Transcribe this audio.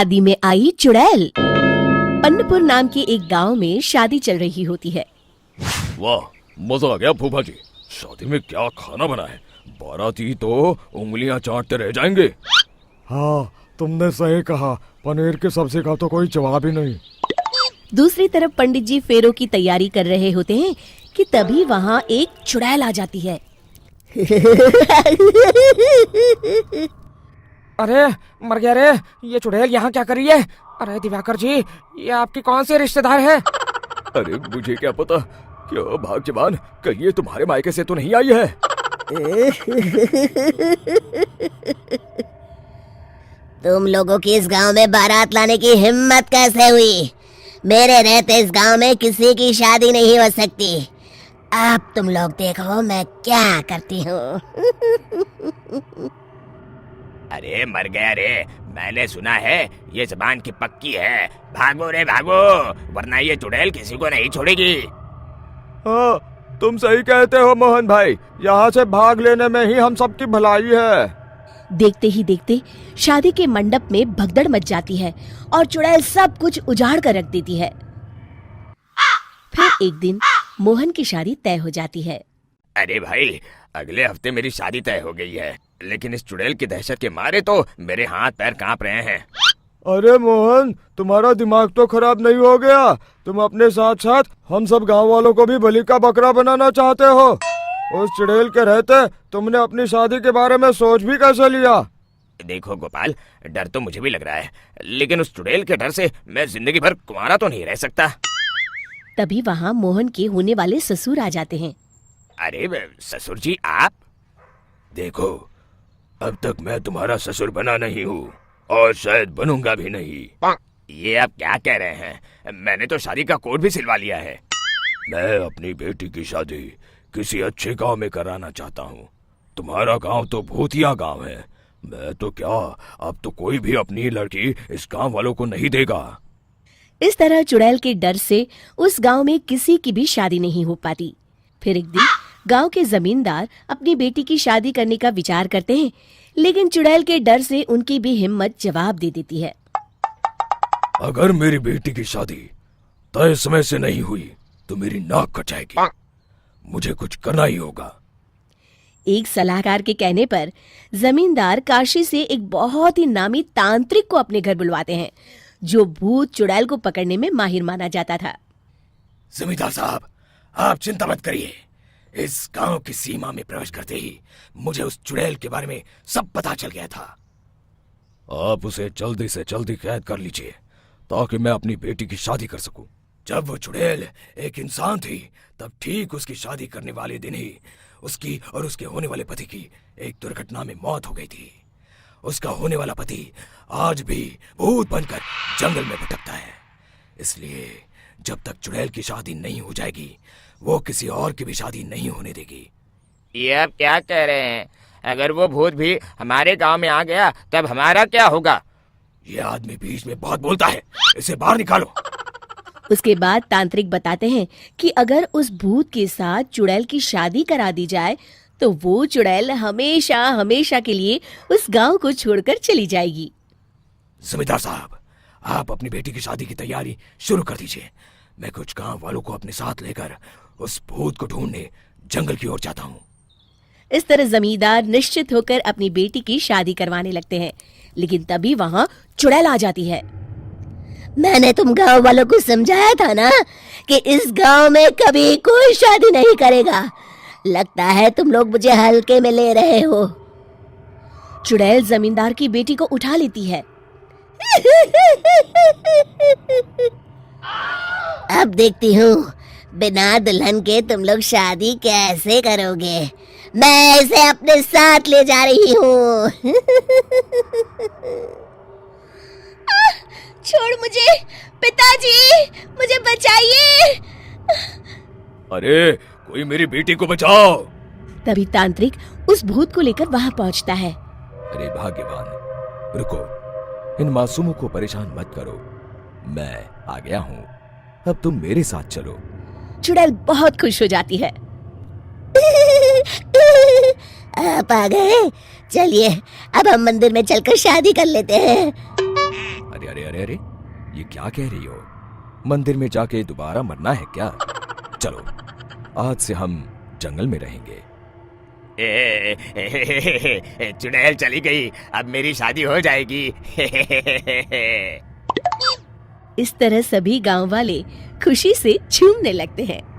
शादी में आई चुड़ैल। अन्नपुर नाम के एक गांव में शादी चल रही होती है। वाह, मजा आ गया फूफा जी। शादी में क्या खाना बना है, बाराती तो उंगलियां चाटते रह जाएंगे। हाँ, तुमने सही कहा, पनीर की सब्जी का तो कोई जवाब ही नहीं। दूसरी तरफ पंडित जी फेरों की तैयारी कर रहे होते हैं कि तभी वहाँ एक चुड़ैल आ जाती है। अरे मर गया रे, ये चुड़ैल यहाँ क्या कर रही है? अरे दिवाकर जी, ये आपकी कौन से रिश्तेदार है? अरे मुझे क्या पता, क्यों भाग्यवान, कहीं ये तुम्हारे मायके से तो नहीं आई है। तुम लोगों की इस गांव में बारात लाने की हिम्मत कैसे हुई? मेरे रहते इस गांव में किसी की शादी नहीं हो सकती। अब तुम लोग देखो मैं क्या करती हूँ। अरे मर गया रे, मैंने सुना है ये जबान की पक्की है। भागो रे भागो, वरना ये चुड़ैल किसी को नहीं छोड़ेगी। हाँ, तुम सही कहते हो मोहन भाई, यहाँ से भाग लेने में ही हम सबकी भलाई है। देखते ही देखते शादी के मंडप में भगदड़ मच जाती है और चुड़ैल सब कुछ उजाड़ कर रख देती है। फिर एक दिन मोहन की शादी तय हो जाती है। अरे भाई, अगले हफ्ते मेरी शादी तय हो गई है, लेकिन इस चुड़ैल की दहशत के मारे तो मेरे हाथ पैर कांप रहे हैं। अरे मोहन, तुम्हारा दिमाग तो खराब नहीं हो गया? तुम अपने साथ साथ हम सब गांव वालों को भी बलि का बकरा बनाना चाहते हो? उस चुड़ैल के रहते तुमने अपनी शादी के बारे में सोच भी कैसे लिया? देखो गोपाल, डर तो मुझे भी लग रहा है, लेकिन उस चुड़ैल के डर से मैं जिंदगी भर कुंवारा तो नहीं रह सकता। तभी वहाँ मोहन के होने वाले ससुर आ जाते हैं। अरे ससुर जी आप? देखो, अब तक मैं तुम्हारा ससुर बना नहीं हूँ और शायद बनूंगा भी नहीं। ये आप क्या कह रहे हैं? मैंने तो शादी का कोड भी सिलवा लिया है। मैं अपनी बेटी की शादी किसी अच्छे गांव में कराना चाहता हूँ। तुम्हारा गांव तो भूतिया गांव है। मैं तो क्या, अब तो कोई भी अपनी लड़की इस गांव वालों को नहीं देगा। इस तरह चुड़ैल के डर से उस गांव में किसी की भी शादी नहीं हो पाती। फिर एक दिन गांव के जमींदार अपनी बेटी की शादी करने का विचार करते हैं, लेकिन चुड़ैल के डर से उनकी भी हिम्मत जवाब दे देती है। अगर मेरी बेटी की शादी तय समय से नहीं हुई तो मेरी नाक कट जाएगी। मुझे कुछ करना ही होगा। एक सलाहकार के कहने पर जमींदार काशी से एक बहुत ही नामी तांत्रिक को अपने घर बुलवाते हैं, जो भूत चुड़ैल को पकड़ने में माहिर माना जाता था। जमींदार साहब, आप चिंता मत करिए। इस गांव की सीमा में प्रवेश करते ही मुझे उस चुड़ैल के बारे में सब पता चल गया था। आप उसे जल्दी से जल्दी कैद कर लीजिए ताकि मैं अपनी बेटी की शादी कर सकूं। जब वो चुड़ैल एक इंसान थी, तब ठीक उसकी शादी करने वाले दिन ही उसकी और उसके होने वाले पति की एक दुर्घटना में मौत हो गई थी। उसका होने वाला पति आज भी भूत बनकर जंगल में भटकता है। इसलिए जब तक चुड़ैल की शादी नहीं हो जाएगी, वो किसी और की भी शादी नहीं होने देगी। ये आप क्या कह रहे हैं? अगर वो भूत भी हमारे गांव में आ गया तब हमारा क्या होगा? ये आदमी बीच में बहुत बोलता है, इसे बाहर निकालो। उसके बाद तांत्रिक बताते हैं कि अगर उस भूत के साथ चुड़ैल की शादी करा दी जाए तो वो चुड़ैल हमेशा हमेशा के लिए उस गांव को छोड़कर चली जाएगी। जमींदार साहब, आप अपनी बेटी की शादी की तैयारी शुरू कर दीजिए। मैं कुछ गांव वालों को अपने साथ लेकर उस भूत को ढूंढने जंगल की ओर जाता हूँ। इस तरह जमींदार निश्चित होकर अपनी बेटी की शादी करवाने लगते हैं, लेकिन तभी वहाँ चुड़ैल आ जाती है। मैंने तुम गांव वालों को समझाया था ना कि इस गांव में कभी कोई शादी नहीं करेगा। लगता है तुम लोग मुझे हल्के में ले रहे हो। चुड़ैल जमींदार की बेटी को उठा लेती है। अब देखती हूँ बिना दुल्हन के तुम लोग शादी कैसे करोगे। मैं इसे अपने साथ ले जा रही हूँ। छोड़ मुझे, पिताजी, मुझे बचाइए। अरे कोई मेरी बेटी को बचाओ। तभी तांत्रिक उस भूत को लेकर वहां पहुंचता है। अरे भाग्यवान, रुको, इन मासूमों को परेशान मत करो। मैं आ गया हूँ, अब तुम मेरे साथ चलो। चुड़ैल बहुत खुश हो जाती है। आप आ गए, चलिए अब हम मंदिर में चलकर शादी कर लेते हैं। अरे अरे अरे अरे, ये क्या कह रही हो? मंदिर में जाके दोबारा मरना है क्या? चलो, आज से हम जंगल में रहेंगे। चुड़ैल चली गई, अब मेरी शादी हो जाएगी। इस तरह सभी गांव वाले खुशी से झूमने लगते हैं।